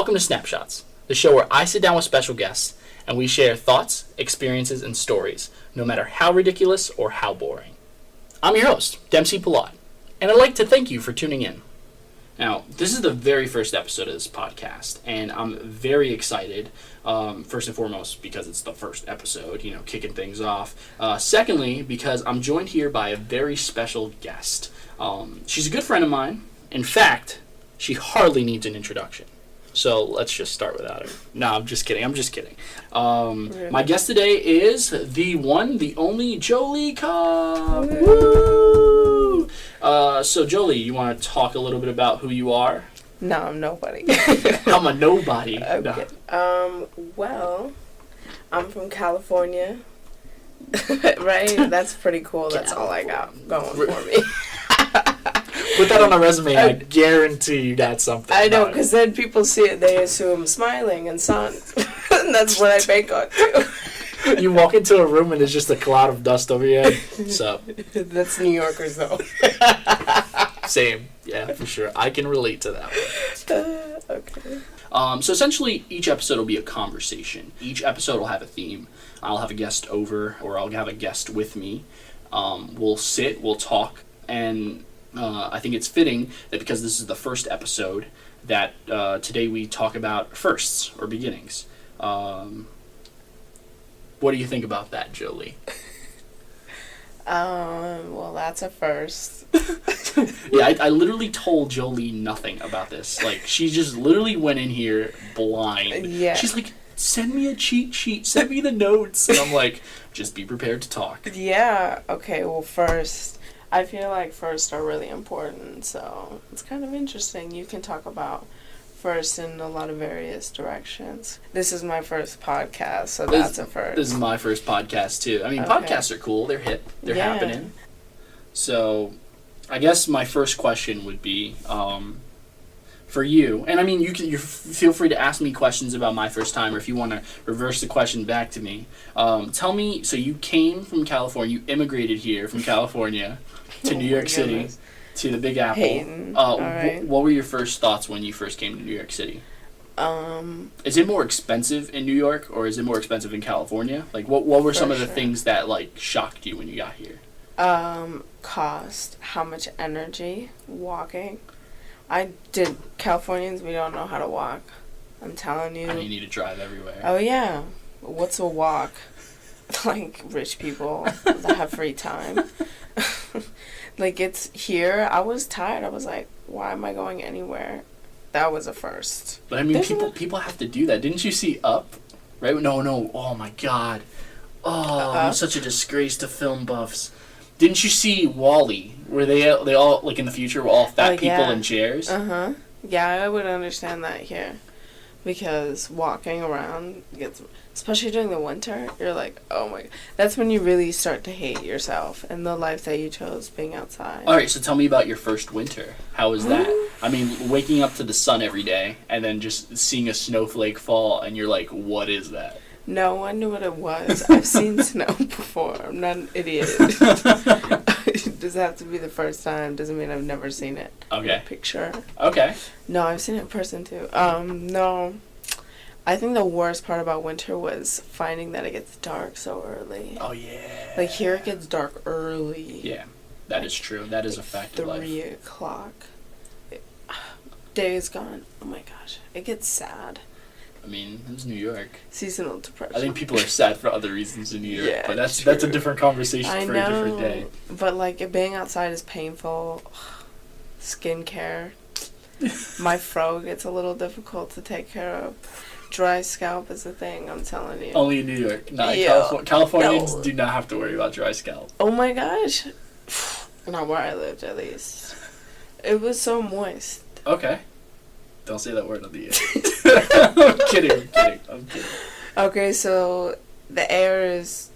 Welcome to Snapshots, the show where I sit down with special guests and we share thoughts, experiences, and stories, no matter how ridiculous or how boring. I'm your host, Pillot, and I'd like to thank you for tuning in. Now, this is the very first episode of this podcast, and I'm very excited, first and foremost, because it's the first episode, kicking things off. Secondly, because I'm joined here by a very special guest. She's a good friend of mine. In fact, she hardly needs an introduction. So let's just start without her. No, I'm just kidding. My guest today is the one, the only Jolee Cobb. Woo! So Jolee, you want to talk a little bit about who you are? No, I'm nobody. I'm a nobody. Okay. No. Well, I'm from California. Right? That's pretty cool. That's all I got going for me. Put that on a resume. I guarantee you got something. I know, because then people see it, they assume smiling and sun. And that's what I bank on, too. You walk into a room and there's just a cloud of dust over your head. So that's New Yorkers, though. Same. Yeah, for sure. I can relate to that one. Okay. So essentially, each episode will be a conversation. Each episode will have a theme. I'll have a guest over, or I'll have a guest with me. We'll sit, we'll talk, and I think it's fitting that because this is the first episode, that today we talk about firsts or beginnings. What do you think about that, Jolee? Well, that's a first. Yeah, I literally told Jolee nothing about this. Like, she just literally went in here blind. Yeah. She's like, send me a cheat sheet, send me the notes. And I'm like, just be prepared to talk. Yeah, okay, well, first, I feel like firsts are really important, so it's kind of interesting. You can talk about first in a lot of various directions. This is my first podcast, so that's a first. This is my first podcast, too. I mean, podcasts are cool. They're hip. They're happening. So, I guess my first question would be, for you, and I mean, you feel free to ask me questions about my first time, or if you want to reverse the question back to me. Tell me, so you came from California, you immigrated here from California to New York City, to the Big Apple. What were your first thoughts when you first came to New York City? Is it more expensive in New York, or is it more expensive in California? Like, what were some of the things that, like, shocked you when you got here? Cost, how much energy, walking. Californians, we don't know how to walk. I'm telling you. And you need to drive everywhere. Oh, yeah. What's a walk? Like, rich people that have free time. Like, it's here. I was tired. I was like, why am I going anywhere? That was a first. But, I mean, people have to do that. Didn't you see Up? Right? No. Oh, my God. Oh, I'm such a disgrace to film buffs. Didn't you see WALL-E, where they all, like, in the future, were all fat people in chairs? Uh-huh. Yeah, I would understand that here. Because walking around gets, especially during the winter, you're like, oh my God. That's when you really start to hate yourself and the life that you chose being outside. All right, so tell me about your first winter. How was that? I mean, waking up to the sun every day and then just seeing a snowflake fall, and you're like, what is that? No, I knew what it was. I've seen snow before. I'm not an idiot. It doesn't have to be the first time. Doesn't mean I've never seen it. Okay. In a picture. Okay. No, I've seen it in person too. No. I think the worst part about winter was finding that it gets dark so early. Oh, yeah. Like, here it gets dark early. Yeah, that is true. That is a fact of life. 3 o'clock. Day is gone. Oh my gosh. It gets sad. I mean, it's New York. Seasonal depression. I think people are sad for other reasons in New York, Yeah, but that's a different conversation for a different day. But, like, being outside is painful. Skincare. My fro gets a little difficult to take care of. Dry scalp is a thing, I'm telling you. Only in New York. Not in California. Californians do not have to worry about dry scalp. Oh my gosh. Not where I lived, at least. It was so moist. Okay. Don't say that word on the air. I'm kidding. Okay, so the air is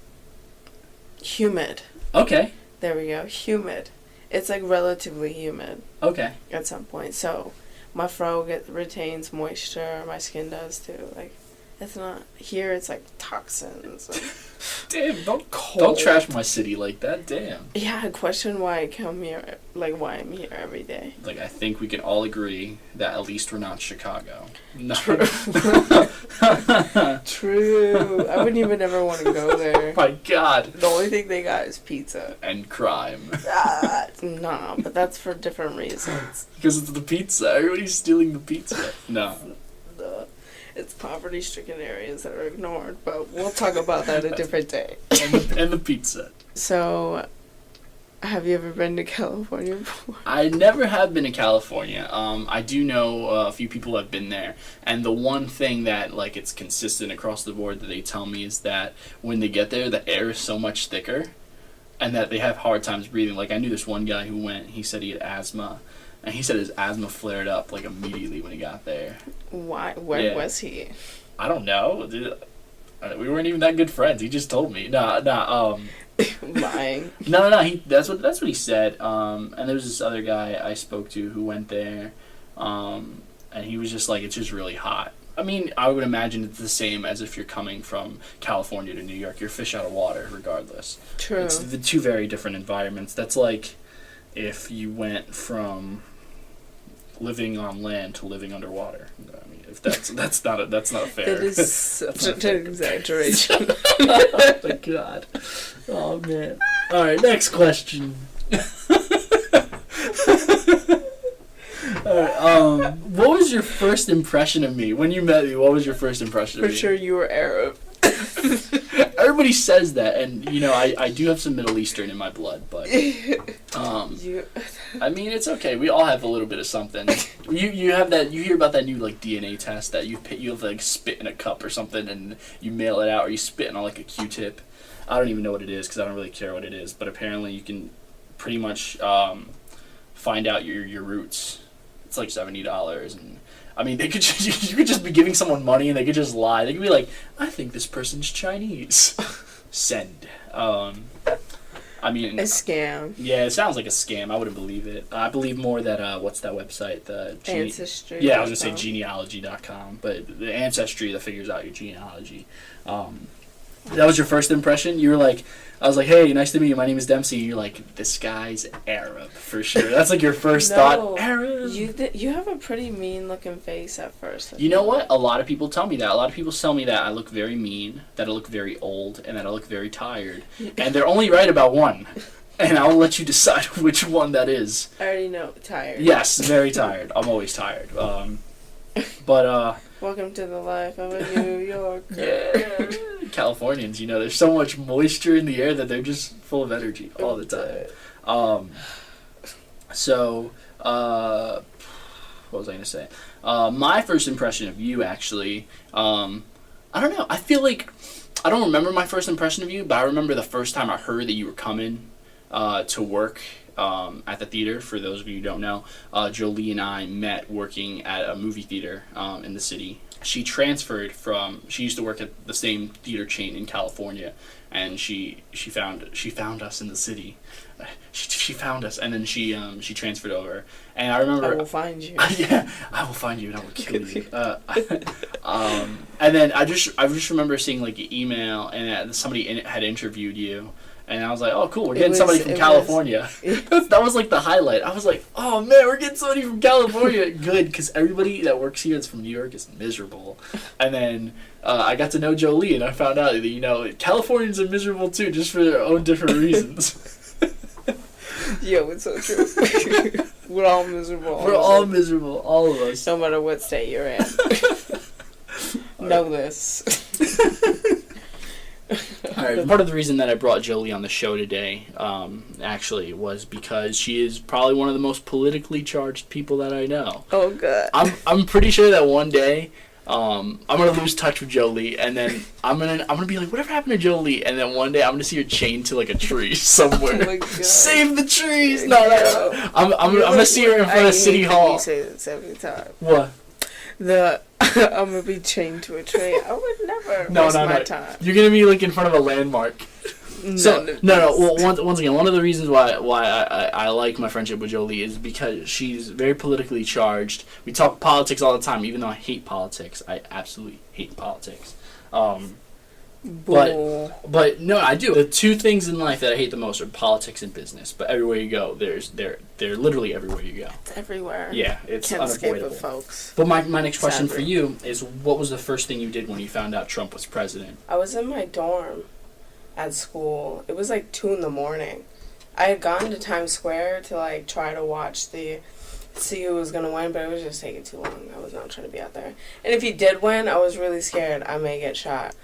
humid. Okay. There we go. Humid. It's like relatively humid. Okay. At some point. So my fro retains moisture. My skin does too. Like, it's not here. It's like toxins. Damn, don't Cold. trash my city like that. Damn. Yeah, I question why I come here, like why I'm here every day. Like, I think we can all agree that at least we're not Chicago. No. True. True. I wouldn't even ever want to go there. My God. The only thing they got is pizza. And crime. Nah, but that's for different reasons. Because it's the pizza. Everybody's stealing the pizza. No. It's poverty-stricken areas that are ignored, but we'll talk about that a different day. And the pizza. So, have you ever been to California before? I never have been to California. I do know a few people have been there, and the one thing that, like, it's consistent across the board that they tell me is that when they get there, the air is so much thicker, and that they have hard times breathing. Like, I knew this one guy who went, he said he had asthma, and he said his asthma flared up, like, immediately when he got there. Why? Where was he? I don't know. Dude, we weren't even that good friends. He just told me. Lying. No. That's what he said. And there was this other guy I spoke to who went there, and he was just like, it's just really hot. I mean, I would imagine it's the same as if you're coming from California to New York. You're fish out of water, regardless. True. It's the two very different environments. That's like if you went from living on land to living underwater. I mean, if that's not fair. That is such an exaggeration. Oh my God. Oh man. All right, next question. All right. What was your first impression of me when you met me? What was your first impression of me? For sure, you were Arab. Everybody says that, and you know I do have some Middle Eastern in my blood, but I mean it's okay. We all have a little bit of something. You have that. You hear about that new like DNA test that you have like spit in a cup or something, and you mail it out, or you spit on like a Q-tip. I don't even know what it is because I don't really care what it is, but apparently you can pretty much find out your roots. It's like $70, and I mean, you could just be giving someone money and they could just lie. They could be like, I think this person's Chinese. Send. I mean... A scam. Yeah, it sounds like a scam. I wouldn't believe it. I believe more that, what's that website? Ancestry. Yeah, I was going to say genealogy.com, but the Ancestry that figures out your genealogy. That was your first impression? You were like... I was like, hey, nice to meet you. My name is Dempsey. And you're like, this guy's Arab, for sure. That's like your first thought. Arab. You have a pretty mean-looking face at first. You know what? A lot of people tell me that. A lot of people tell me that I look very mean, that I look very old, and that I look very tired. And they're only right about one. And I'll let you decide which one that is. I already know. Tired. Yes, very tired. I'm always tired. Welcome to the life of a New Yorker. Yeah. Californians, you know, there's so much moisture in the air that they're just full of energy all the time. What was I going to say? My first impression of you, actually, I don't know. I feel like, I don't remember my first impression of you, but I remember the first time I heard that you were coming to work at the theater. For those of you who don't know, Jolee and I met working at a movie theater in the city. She transferred she used to work at the same theater chain in California, and she found us in the city. She found us, and then she transferred over. And I remember, I will find you. Yeah, I will find you and I will kill you. And then I just remember seeing like an email, and somebody had interviewed you. And I was like, oh, cool, we're getting somebody from California. That was, like, the highlight. I was like, oh, man, we're getting somebody from California. Good, because everybody that works here that's from New York is miserable. And then I got to know Jolee, and I found out that, you know, Californians are miserable, too, just for their own different reasons. Yo, it's so true. We're all miserable. We're all miserable, all of us. No matter what state you're in. Know this. All right. Part of the reason that I brought Jolee on the show today, actually, was because she is probably one of the most politically charged people that I know. Oh, God. I'm pretty sure that one day, I'm gonna lose touch with Jolee, and then I'm gonna be like, whatever happened to Jolee? And then one day I'm gonna see her chained to like a tree somewhere. Oh my God. Save the trees! No. I'm gonna see her in front of City Hall. You say this every time. What? I'm gonna be chained to a tree. I would never waste my time. You're gonna be like in front of a landmark. No. Well, once again, one of the reasons why I like my friendship with Jolee is because she's very politically charged. We talk politics all the time, even though I hate politics. I absolutely hate politics. But no, I do. The two things in life that I hate the most are politics and business. But everywhere you go, they're literally everywhere you go. It's everywhere. Yeah, it's Can't unavoidable. escape it, folks. But my next question Sadly. for you is, what was the first thing you did when you found out Trump was president? I was in my dorm at school. It was like 2 a.m. I had gone to Times Square to like try to see who was gonna win, but it was just taking too long. I was not trying to be out there. And if he did win, I was really scared I may get shot.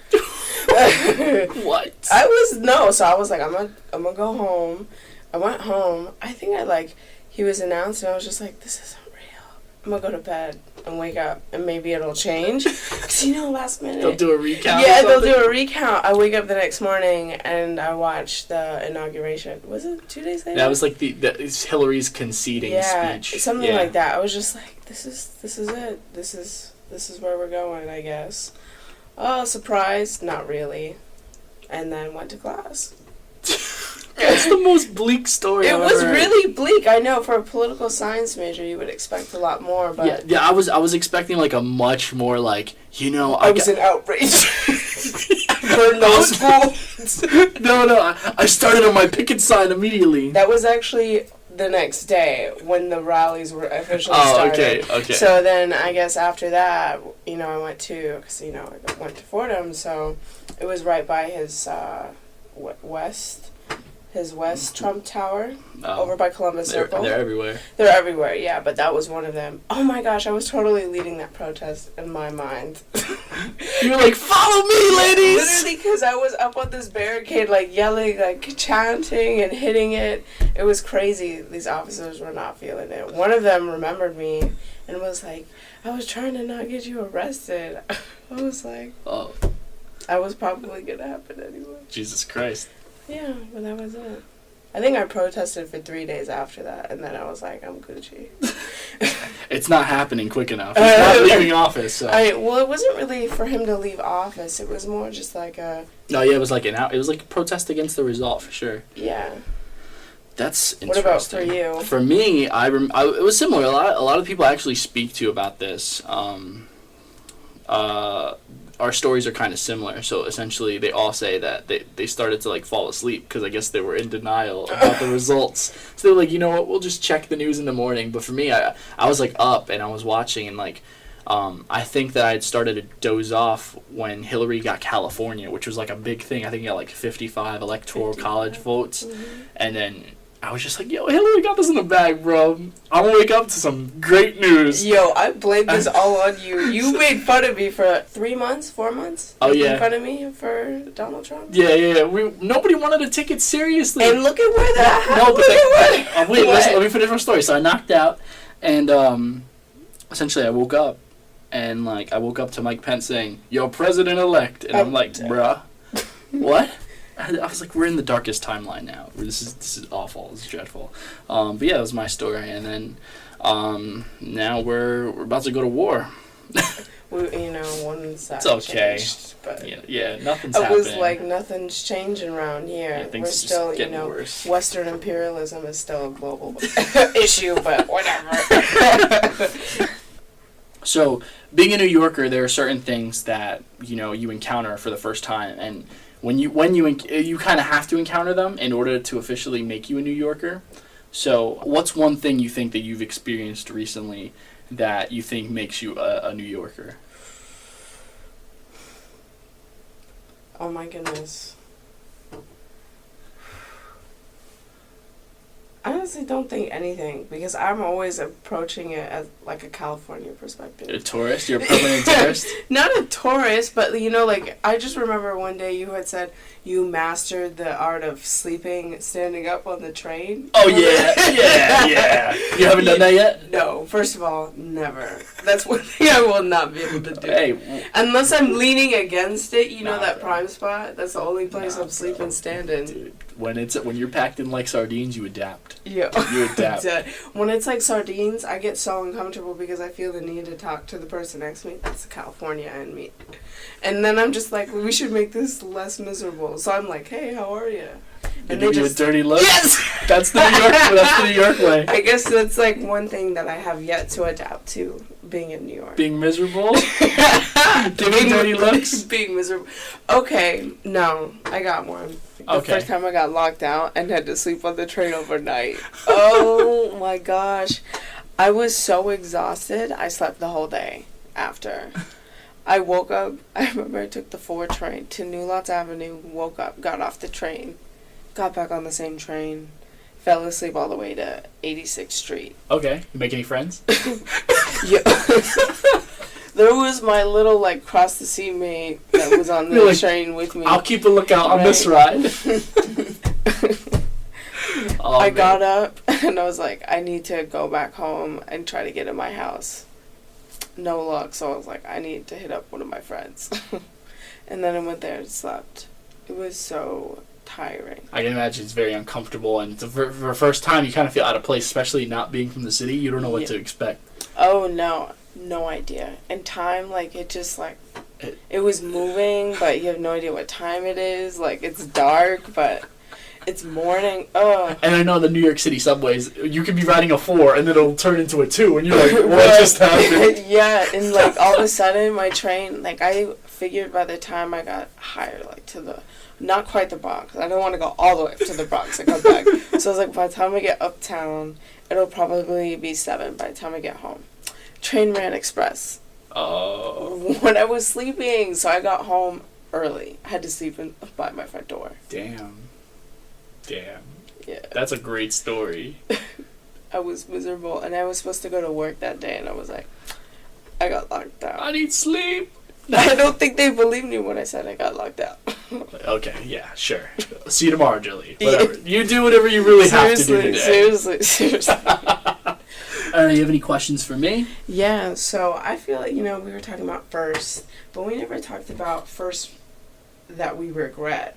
What? So I was like, I'm gonna go home. I went home. I think he was announced, and I was just like, this isn't real. I'm gonna go to bed and wake up, and maybe it'll change. Because last minute They'll do a recount. Yeah, they'll do a recount. I wake up the next morning and I watch the inauguration. Was it 2 days later? That was like it's Hillary's conceding speech. Something like that. I was just like, this is it. This is where we're going, I guess. Oh, surprise! Not really. And then went to class. That's the most bleak story. It was really bleak. I know, for a political science major, you would expect a lot more, but yeah. I was expecting like a much more like I was in outrage. Burned the school. No. I started on my picket sign immediately. That was actually the next day when the rallies were officially started. Okay. So then I guess after that, I went to, because, I went to Fordham, so it was right by his West Trump Tower over by Columbus Circle. They're everywhere. They're everywhere, yeah, but that was one of them. Oh my gosh, I was totally leading that protest in my mind. You were like, follow me, ladies! Literally, because I was up on this barricade, like, yelling, like, chanting and hitting it. It was crazy. These officers were not feeling it. One of them remembered me and was like, I was trying to not get you arrested. I was like, oh, I was probably going to happen anyway. Jesus Christ. Yeah, but that was it. I think I protested for 3 days after that, and then I was like, I'm Gucci. It's not happening quick enough. He's not leaving office. So. Well, it wasn't really for him to leave office. It was more just like a... No, yeah, it was like it was like a protest against the result, for sure. Yeah. That's interesting. What about for you? For me, it was similar. A lot of people I actually speak to about this. Our stories are kind of similar. So essentially, they all say that they started to like fall asleep because I guess they were in denial about the results. So they're like, you know what, we'll just check the news in the morning. But for me, I was like up and I was watching and like I think that I had started to doze off when Hillary got California, which was like a big thing. I think he got like 55 electoral college votes, and then I was just like, yo, Hillary got this in the bag, bro. I'm gonna wake up to some great news. Yo, I blame this all on you. You made fun of me for 3 months, 4 months. Oh, you yeah. made fun of me for Donald Trump. Yeah. Nobody wanted to take it seriously. And look at where that happened. Wait, listen, let me finish my story. So I knocked out, and essentially I woke up, and like I woke up to Mike Pence saying, "Yo, President-elect," and I'm like, bruh, what? I was like, we're in the darkest timeline now. This is awful. This is dreadful. But yeah, that was my story. And then now we're about to go to war. One side It's okay. changed, but yeah, nothing's happening. I was like, nothing's changing around here. Yeah, things we're just still, getting worse. Western imperialism is still a global issue, but whatever. So, being a New Yorker, there are certain things that you encounter for the first time, and when you kind of have to encounter them in order to officially make you a New Yorker. So, what's one thing you think that you've experienced recently that you think makes you a New Yorker? Oh my goodness. I honestly don't think anything, because I'm always approaching it as like a California perspective. A tourist? You're a permanent tourist? Not a tourist, but like I just remember one day you had said you mastered the art of sleeping standing up on the train. Oh yeah. You haven't done that yet? No, first of all, never. That's one thing I will not be able to do. Hey, unless I'm leaning against it, that bro. prime spot. That's the only place I'm sleeping standing. Dude, when you're packed in like sardines, you adapt. Yeah. You adapt. When it's like sardines, I get so uncomfortable because I feel the need to talk to the person next to me. That's California in me. And then I'm just like, we should make this less miserable. So I'm like, hey, how are you? They give you a dirty look? Yes! That's the New York way. I guess that's like one thing that I have yet to adapt to, being in New York. Being miserable? Giving dirty looks? Being miserable. Okay, no, I got one. The first time I got locked out and had to sleep on the train overnight. Oh my gosh. I was so exhausted, I slept the whole day after. I woke up, I remember I took the 4 train to New Lots Avenue, woke up, got off the train, got back on the same train, fell asleep all the way to 86th Street. Okay. You make any friends? Yeah. There was my little, like, cross the sea mate that was on the train with me. I'll keep a lookout on this ride. I got up, and I was like, I need to go back home and try to get in my house. No luck, so I was like, I need to hit up one of my friends. And then I went there and slept. It was so tiring. I can imagine it's very uncomfortable, and for the first time you kind of feel out of place, especially not being from the city. You don't know what to expect. Oh, no idea. And time, like, it just, like, it was moving, but you have no idea what time it is. Like, it's dark, but it's morning. Ugh. And I know the New York City subways, you could be riding a 4 and then it'll turn into a 2, and you're like, what just happened? Yeah, and, like, all of a sudden my train, like, I figured by the time I got higher, like, to the, not quite the Bronx. I don't want to go all the way up to the Bronx and come back. So I was like, by the time I get uptown, it'll probably be 7 by the time I get home. Train ran express. Oh. When I was sleeping, so I got home early. I had to sleep by my front door. Damn. Yeah. That's a great story. I was miserable, and I was supposed to go to work that day, and I was like, I got locked out. I need sleep. I don't think they believed me when I said I got locked out. Okay, yeah, sure. See you tomorrow, Jolee. Whatever. You do whatever you really have to do today. Seriously. Do you have any questions for me? Yeah, so I feel like, we were talking about first, but we never talked about first that we regret.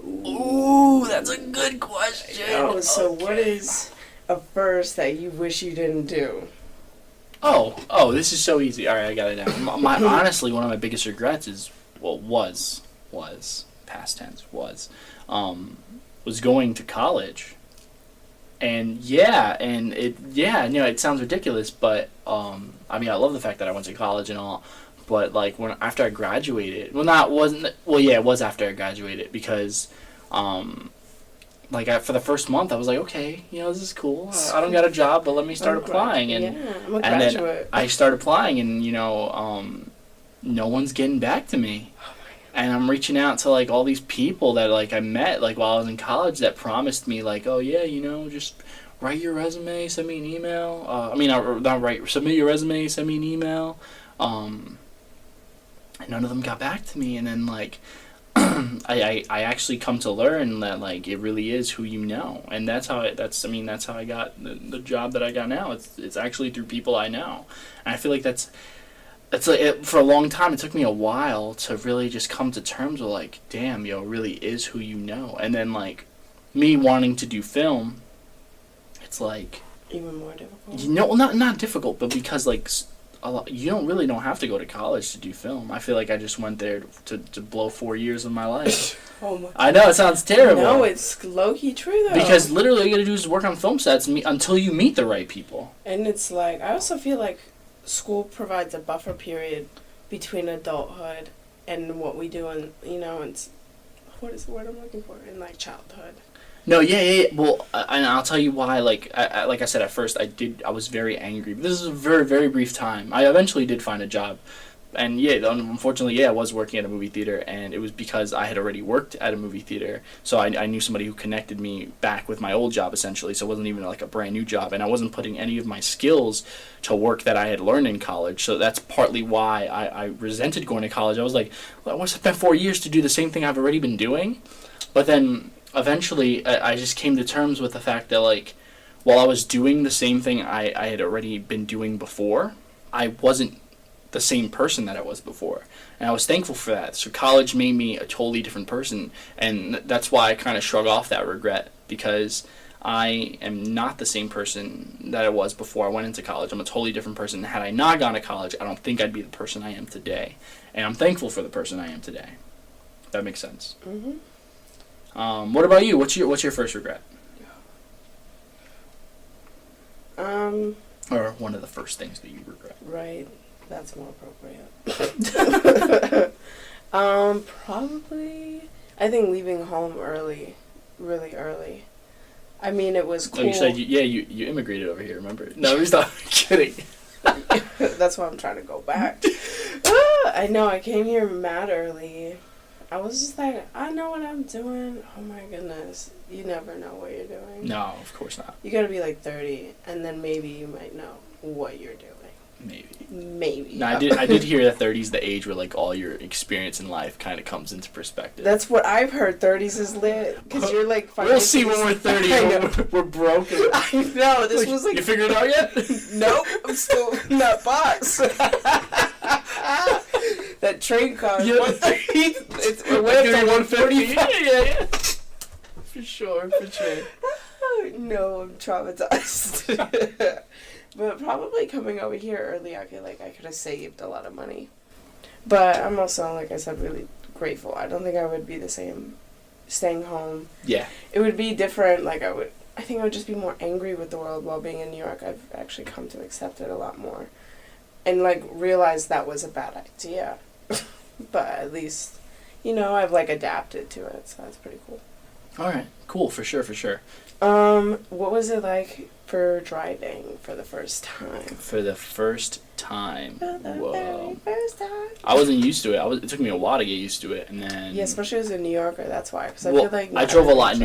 Ooh, that's a good question. So what is a first that you wish you didn't do? Oh, this is so easy. All right, I got it down. Honestly, one of my biggest regrets is, was past tense, was going to college. And it sounds ridiculous, but I love the fact that I went to college and all. But like after I graduated, it was after I graduated because, for the first month I was like, okay, this is cool. I don't got a job, but let me start applying. And I'm a graduate. Then I started applying, and no one's getting back to me. And I'm reaching out to like all these people that like I met like while I was in college that promised me like, oh yeah, just write your resume, send me an email. Submit your resume, send me an email. And none of them got back to me, and then like I actually come to learn that like it really is who you know, and that's how I got the job that I got now. It's actually through people I know, and I feel like that's like for a long time it took me a while to really just come to terms with like, damn, it really is who you know. And then like me wanting to do film, it's like even more difficult. Not difficult, but because like you don't have to go to college to do film. I feel like I just went there to blow 4 years of my life. Oh my! I know it sounds terrible. No, it's low-key true though. Because literally, all you gotta do is work on film sets until you meet the right people. And it's like I also feel like school provides a buffer period between adulthood and what we do in it's what is the word I'm looking for in like childhood. No, yeah. Well, and I'll tell you why. Like I said at first, I was very angry. But this is a very, very brief time. I eventually did find a job, and unfortunately, I was working at a movie theater, and it was because I had already worked at a movie theater, so I knew somebody who connected me back with my old job essentially. So it wasn't even like a brand new job, and I wasn't putting any of my skills to work that I had learned in college. So that's partly why I resented going to college. I was like, well, I want to spend 4 years to do the same thing I've already been doing, but then. Eventually, I just came to terms with the fact that, like, while I was doing the same thing I had already been doing before, I wasn't the same person that I was before. And I was thankful for that. So college made me a totally different person, and that's why I kind of shrug off that regret, because I am not the same person that I was before I went into college. I'm a totally different person. Had I not gone to college, I don't think I'd be the person I am today. And I'm thankful for the person I am today. That makes sense. Mm-hmm. What about you? What's your first regret? Or one of the first things that you regret? Right. That's more appropriate. Probably, I think leaving home early, really early. I mean, it was cool. Oh, you said you immigrated over here. Remember? No, he's not kidding. That's why I'm trying to go back. I know. I came here mad early. I was just like, I know what I'm doing. Oh my goodness. You never know what you're doing. No, of course not. You gotta be like 30, and then maybe you might know what you're doing. Maybe. No, I did hear that 30 is the age where like all your experience in life kind of comes into perspective. That's what I've heard. 30s is lit because you're like. We'll see when we're 30. We're broke. I know. This was like. You figured it out yet? Nope. I'm still in that box. That train car. Yeah. It's way up to 140. Yeah. For sure. No, I'm traumatized. But probably coming over here early, I feel like I could have saved a lot of money. But I'm also, like I said, really grateful. I don't think I would be the same staying home. Yeah. It would be different. Like, I think I would just be more angry with the world while being in New York. I've actually come to accept it a lot more. And, like, realize that was a bad idea. But at least, I've, like, adapted to it. So that's pretty cool. All right. Cool. For sure. What was it like for driving for the first time? For the first time. Whoa. First time. I wasn't used to it. It took me a while to get used to it, and then. Yeah, especially as a New Yorker. That's why. Because I feel like I drove a lot.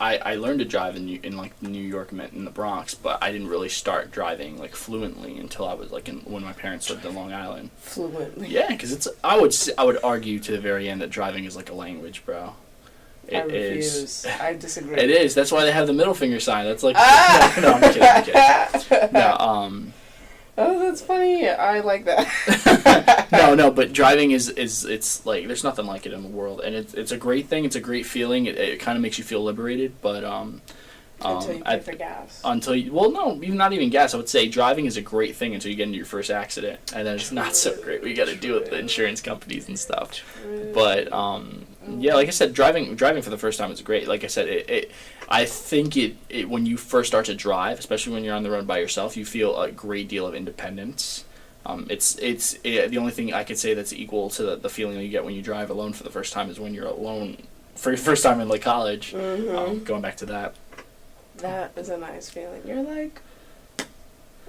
I learned to drive in like New York, in the Bronx, but I didn't really start driving like fluently until I was like when my parents lived in Long Island. Fluently. Yeah, because I would argue to the very end that driving is like a language, bro. I refuse. I disagree. It is. That's why they have the middle finger sign. That's like. No, I'm kidding. No, Oh, that's funny. I like that. No, but driving it's like there's nothing like it in the world, and it's a great thing. It's a great feeling. It kind of makes you feel liberated, but until you pay for gas. Not even gas. I would say driving is a great thing until you get into your first accident, and then it's not so great. We got to deal with the insurance companies and stuff. True. But yeah, like I said, driving for the first time is great. Like I said, I think it when you first start to drive, especially when you're on the road by yourself, you feel a great deal of independence. The only thing I could say that's equal to the feeling you get when you drive alone for the first time is when you're alone for your first time in like college. Mm-hmm. Going back to that. That is a nice feeling. You're like,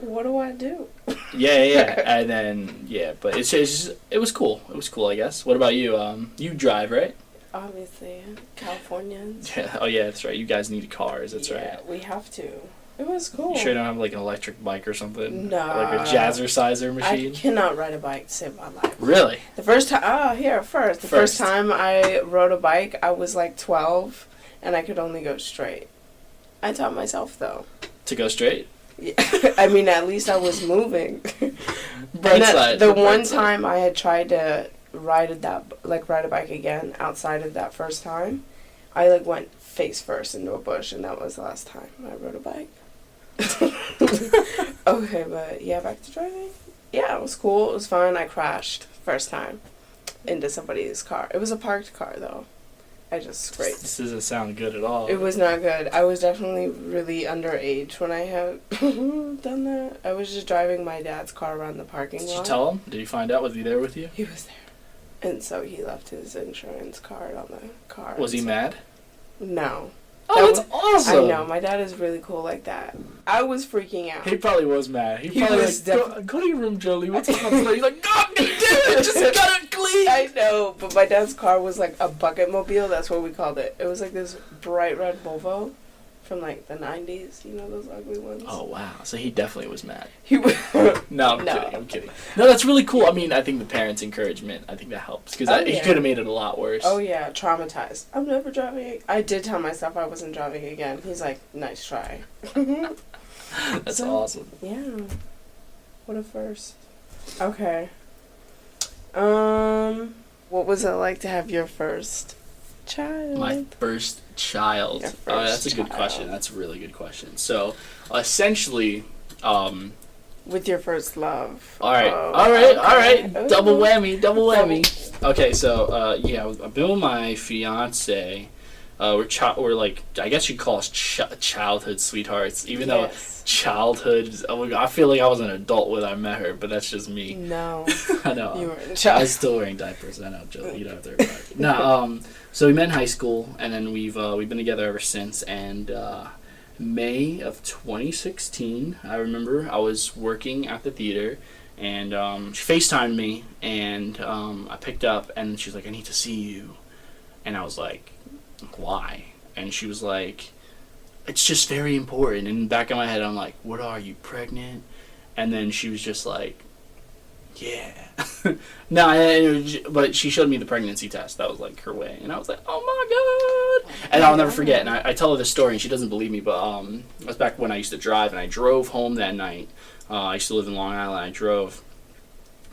what do I do? Yeah, and then but it was cool. It was cool, I guess. What about you? You drive, right? Obviously, Californians. Yeah. Oh yeah, that's right. You guys need cars. That's right. Yeah, we have to. It was cool. You sure you don't have like an electric bike or something? No. Like a jazzerciser machine? I cannot ride a bike to save my life. Really? The first time, the first time I rode a bike, I was like 12, and I could only go straight. I taught myself though. To go straight? Yeah. I mean, at least I was moving. The one time I had tried to ride a bike again outside of that first time, I like went face first into a bush, and that was the last time I rode a bike. Okay, but yeah, back to driving. Yeah, it was cool. It was fun. I crashed first time into somebody's car. It was a parked car though. I just scraped. This doesn't sound good at all. It was not good. I was definitely really underage when I had done that. I was just driving my dad's car around the parking lot. Did you tell him? Did you find out? Was he there with you? He was there. And so he left his insurance card on the car. Was he mad? No. Oh, that's awesome. I know. My dad is really cool like that. I was freaking out. He probably was mad. He probably was like, go to your room, Jolee. What's up? He's like, God damn it, just got it clean. I know, but my dad's car was like a bucket mobile. That's what we called it. It was like this bright red Volvo from like the 90s. You know those ugly ones? Oh, wow. So he definitely was mad. No, I'm kidding. No, that's really cool. I mean, I think the parents' encouragement, I think that helps. Because he could have made it a lot worse. Oh, yeah. Traumatized. I'm never driving. I did tell myself I wasn't driving again. He's like, nice try. That's awesome. Yeah. What a first. Okay. What was it like to have your first child? My first child. That's a good question. That's a really good question. So, essentially, with your first love. All right. Ooh. Double whammy. Okay, so I've been with my fiance we're like, I guess you'd call us childhood sweethearts, even though Yes. childhood. I feel like I was an adult when I met her, but that's just me. No. I know. You were a I child. was still wearing diapers. I know, Joe. You don't have to worry about it. No. So we met in high school, and then we've been together ever since. And May of 2016, I remember I was working at the theater, and she FaceTimed me, and I picked up, and she was like, "I need to see you," and I was like, "Why?" And she was like, "It's just very important." And in the back of my head, I'm like, "What are you, pregnant?" And then she was just like, "Yeah." No, but she showed me the pregnancy test. That was like her way, and I was like, "Oh my god!" And I'll never forget. And I tell her this story, and she doesn't believe me. But it was back when I used to drive, and I drove home that night. I used to live in Long Island. I drove.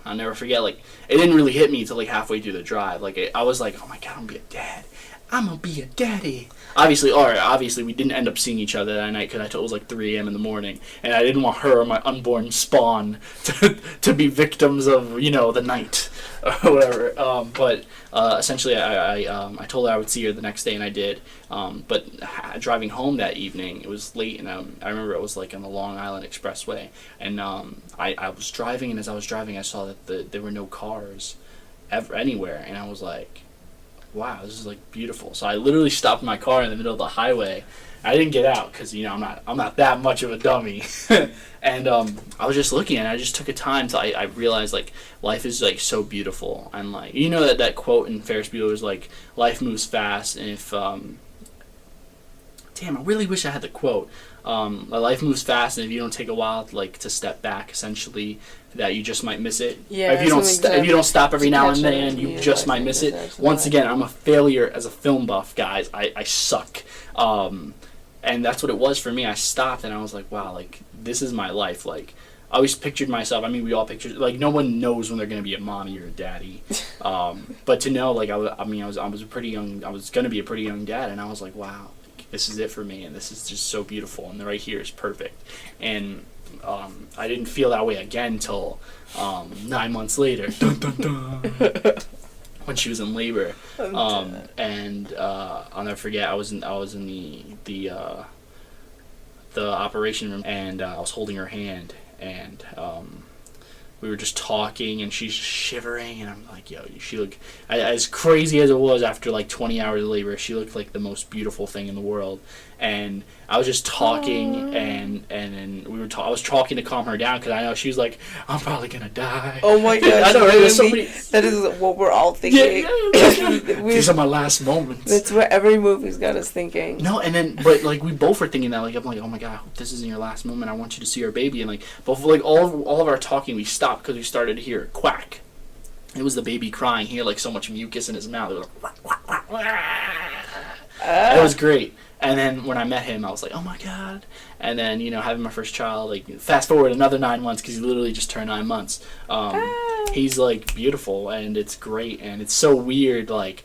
I'll never forget. Like, it didn't really hit me until like halfway through the drive. Like, I was like, "Oh my god, I'm gonna be a dad. I'm gonna be a daddy." Obviously, we didn't end up seeing each other that night because I told it was like 3 a.m. in the morning, and I didn't want her or my unborn spawn to be victims of, the night or whatever. But essentially, I told her I would see her the next day, and I did. But driving home that evening, it was late, and I remember it was like on the Long Island Expressway, and I was driving, and as I was driving, I saw that there were no cars anywhere, and I was like, wow, this is like beautiful. So I literally stopped my car in the middle of the highway. I didn't get out because I'm not that much of a dummy. And I was just looking, and I just took a time till I realized like life is like so beautiful, and like that quote in Ferris Bueller's like, life moves fast, and if damn, I really wish I had the quote. Life moves fast, and if you don't take a while to step back, essentially, that you just might miss it. Yeah, if you don't stop every now and then, you just might miss it. Once again, I'm a failure as a film buff, guys. I suck. And that's what it was for me. I stopped, and I was like, wow, like, this is my life. Like, I always pictured myself, we all pictured, like, no one knows when they're going to be a mommy or a daddy. But to know, like, I was a pretty young, I was going to be a pretty young dad, and I was like, wow, this is it for me, and this is just so beautiful, and right here is perfect. And I didn't feel that way again until 9 months later. Dun, dun, dun. When she was in labor, and I'll never forget. I was in the operation room, and I was holding her hand, and we were just talking, and she's shivering, and I'm like, yo, she looked, as crazy as it was after like 20 hours of labor, she looked like the most beautiful thing in the world. And I was just talking, and then I was talking to calm her down, because I know she was like, I'm probably gonna die. Oh my god, I know, right? So many... that is what we're all thinking. Yeah. These are my last moments. That's what every movie's got us thinking. No, and then, but like, we both were thinking that, like, I'm like, oh my god, I hope this isn't your last moment, I want you to see our baby. And like, both, like, all of our talking, we stopped because we started to hear a quack. It was the baby crying. He had like so much mucus in his mouth. It was like, quack, quack, quack, quack. It was great. And then when I met him, I was like, oh my god. And then, having my first child, like, fast forward another 9 months, because he literally just turned 9 months. He's like beautiful, and it's great, and it's so weird. Like,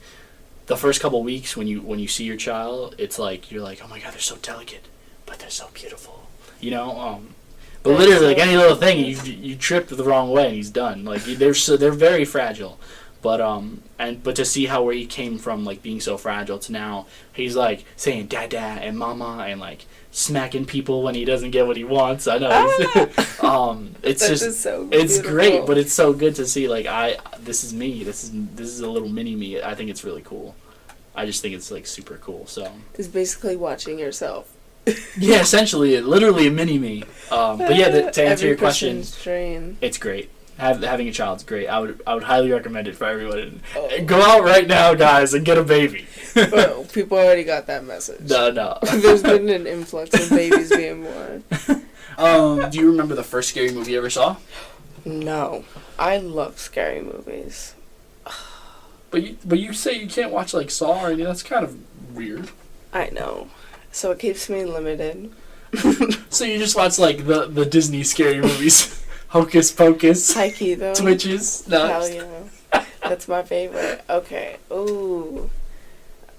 the first couple weeks when you see your child, it's like, you're like, oh my god, they're so delicate, but they're so beautiful. But literally, like, any little thing, you tripped the wrong way, and he's done. Like, they're very fragile. But to see how where he came from, like, being so fragile, to now he's like saying dada and mama, and like smacking people when he doesn't get what he wants. I know. It's just so it's great, but it's so good to see, like, this is me. This is a little mini me. I think it's really cool. I just think it's like super cool. So it's basically watching yourself. Yeah, essentially, literally a mini me. But yeah, to answer your question, dream. It's great. Having a child's great. I would highly recommend it for everyone. Go out right now, guys, and get a baby. Well, people already got that message. No. There's been an influx of babies being born. Do you remember the first scary movie you ever saw? No, I love scary movies. But you say you can't watch like Saw or anything. That's kind of weird. I know, so it keeps me limited. So you just watch like the Disney scary movies. Hocus Pocus. Hikey, though. Twitches. No. Hell yeah. That's my favorite. Okay. Ooh.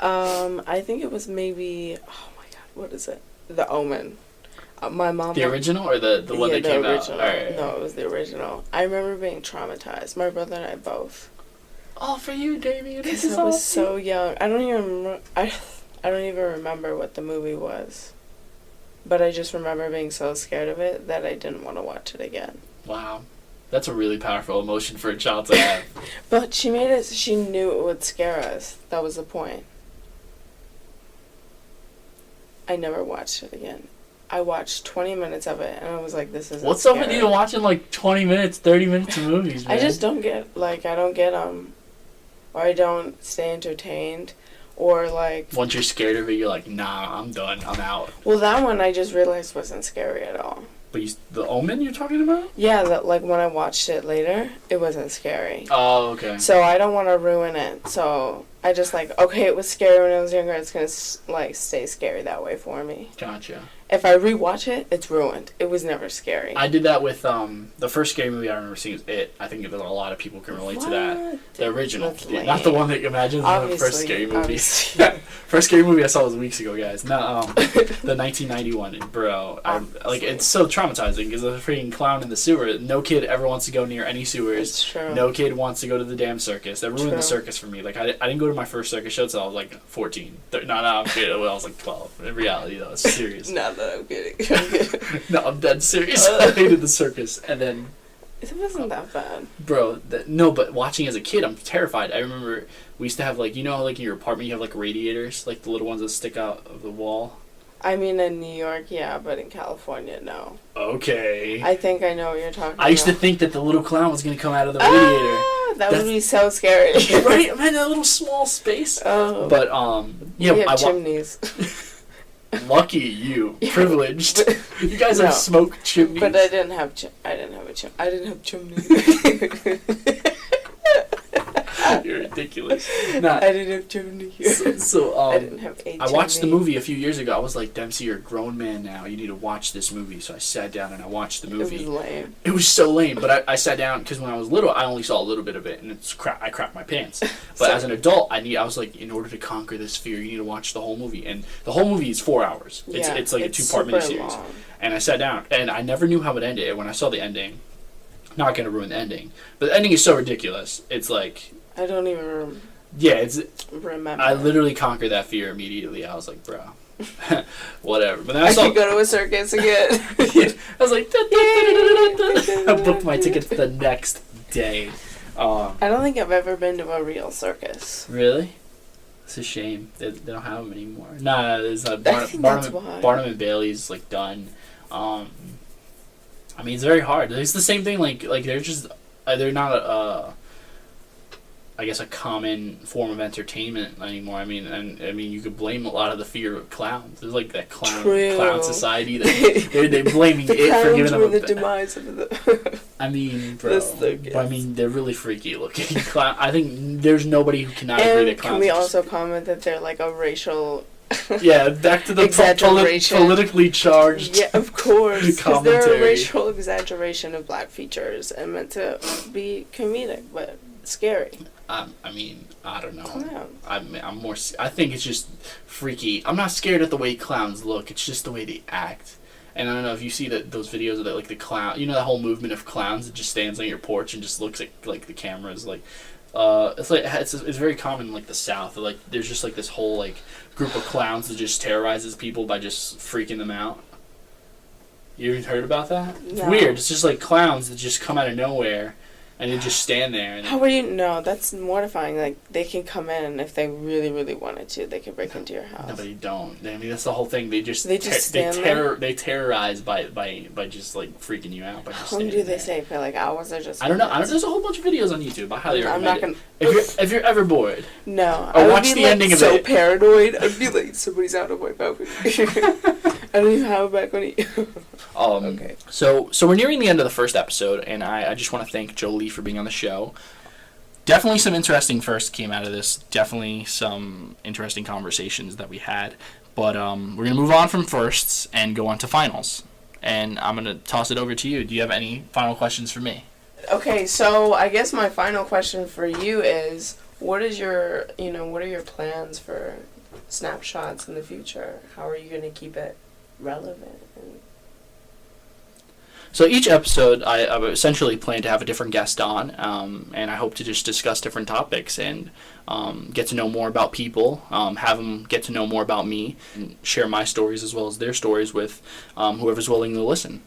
I think it was maybe, oh my god, what is it? The Omen. My mom. The original or the one that came original. out? Right. No, it was the original. I remember being traumatized. My brother and I both. All for you, Damien. Because I was so young. I don't even remember. I don't even remember what the movie was. But I just remember being so scared of it that I didn't want to watch it again. Wow. That's a really powerful emotion for a child to have. But she knew it would scare us. That was the point. I never watched it again. I watched 20 minutes of it, and I was like, this isn't What's up with scary. you watching, like, 20 minutes, 30 minutes of movies, man? I just don't get, or I don't stay entertained, or, like... Once you're scared of it, you're like, nah, I'm done, I'm out. Well, that one I just realized wasn't scary at all. But The Omen you're talking about? Yeah, like, when I watched it later, it wasn't scary. Oh, okay. So I don't want to ruin it, so... I just, okay, it was scary when I was younger, it's gonna, stay scary that way for me. Gotcha. If I rewatch it, it's ruined. It was never scary. I did that with, the first scary movie I remember seeing was It. I think that a lot of people can relate to that. The original. Not the one that you imagine, the first scary movie. First scary movie I saw was weeks ago, guys. No, the 1991, bro. It's so traumatizing, because there's a freaking clown in the sewer. No kid ever wants to go near any sewers. It's true. No kid wants to go to the damn circus. That ruined the circus for me. Like, I didn't go to my first circus show until I was, 14. No, I'm kidding. I was, 12. In reality, though, it's serious. Not that I'm kidding. No, I'm dead serious. I hated the circus. And then... It wasn't that bad. Bro, no, but watching as a kid, I'm terrified. I remember we used to have, in your apartment, you have, radiators, the little ones that stick out of the wall. I mean, in New York, yeah, but in California, no. Okay. I think I know what you're talking about. I used to think that the little clown was going to come out of the radiator. That would be so scary. Right? Man, that little small space. Oh. But, yeah. We have chimneys. Lucky you. Privileged. You guys have smoked chimneys. But I didn't have chimneys. You're ridiculous. Nah, I didn't have chimneys. I didn't have a chimney. I watched the movie a few years ago. I was like, Dempsey, you're a grown man now. You need to watch this movie. So I sat down and I watched the movie. It was lame. It was so lame. But I sat down because when I was little, I only saw a little bit of it, and I crapped my pants. But as an adult, I was like, in order to conquer this fear, you need to watch the whole movie. And the whole movie is 4 hours. It's like a 2-part miniseries. Long. And I sat down, and I never knew how it ended. And when I saw the ending, not going to ruin the ending, but the ending is so ridiculous. It's like... I don't even remember. I literally conquered that fear immediately. I was like, bro, whatever. But then I could go to a circus again. I was like, I booked my tickets the next day. I don't think I've ever been to a real circus. Really? It's a shame. They don't have them anymore. Nah, there's Barnum and Bailey's done. I mean, it's very hard. It's the same thing. They're just they're not I guess a common form of entertainment anymore. I mean, you could blame a lot of the fear of clowns. There's that clown society that they're blaming it for giving them the demise of the. I mean, bro. They're really freaky looking. I think there's nobody who cannot agree that clowns. Can we also comment that they're a racial? Yeah, back to the politically charged. Yeah, of course, because they're a racial exaggeration of black features and meant to be comedic, but scary. I mean, I don't know. I'm more. I think it's just freaky. I'm not scared at the way clowns look. It's just the way they act. And I don't know if you see those videos of the clown. You know that whole movement of clowns that just stands on your porch and just looks at the cameras. It's very common in the South. There's just this whole group of clowns that just terrorizes people by just freaking them out. You ever heard about that? No. It's weird. It's just clowns that just come out of nowhere. And they just stand there. And how are you? No, that's mortifying. They can come in if they really, really wanted to. They can break into your house. No, but they don't. I mean, that's the whole thing. They terrorize by just freaking you out. By just how long do they say for hours or just? I don't know. There's a whole bunch of videos on YouTube. I highly recommend it. If you're ever bored. No, or watch the ending of it. So paranoid. I'd be somebody's out of my balcony. I don't even have a balcony. Okay. So we're nearing the end of the first episode, and I just want to thank Jolee for being on the show. Definitely some interesting firsts came out of this. Definitely some interesting conversations that we had. But we're going to move on from firsts and go on to finals. And I'm going to toss it over to you. Do you have any final questions for me? Okay, so I guess my final question for you is, what are your plans for Snapshots in the future? How are you going to keep it relevant? So each episode, I essentially plan to have a different guest on, and I hope to just discuss different topics and get to know more about people, have them get to know more about me, and share my stories as well as their stories with whoever's willing to listen.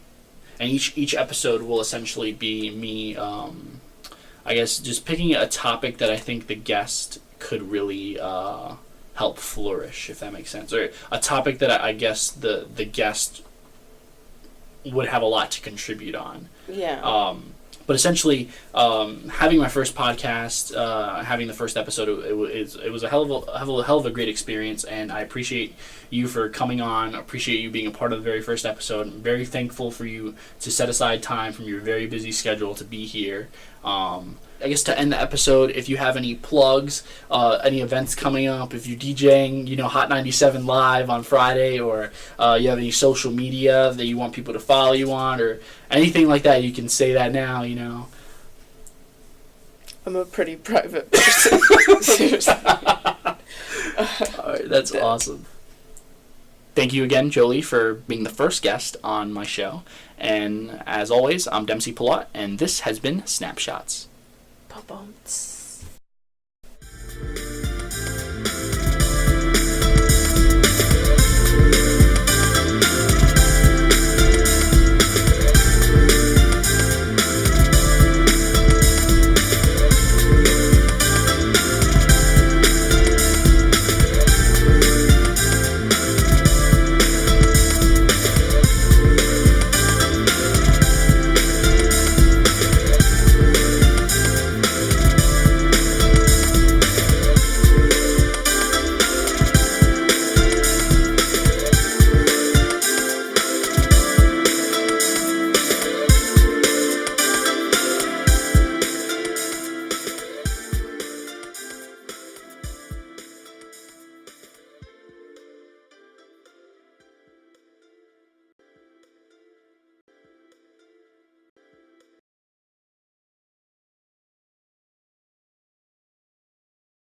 And each episode will essentially be me, I guess, just picking a topic that I think the guest could really help flourish, if that makes sense, or a topic that I guess the guest would have a lot to contribute on. Yeah. But essentially, having my first podcast, having the first episode, it was a hell of a great experience, and I appreciate you for coming on. Appreciate you being a part of the very first episode. I'm very thankful for you to set aside time from your very busy schedule to be here. I guess to end the episode, if you have any plugs, any events coming up, if you're DJing, Hot 97 Live on Friday, or you have any social media that you want people to follow you on, or anything like that, you can say that now, I'm a pretty private person. Seriously. Alright, that's awesome. Thank you again, Jolee, for being the first guest on my show. And as always, I'm Dempsey Pillot, and this has been Snapshots. Ba-bumps.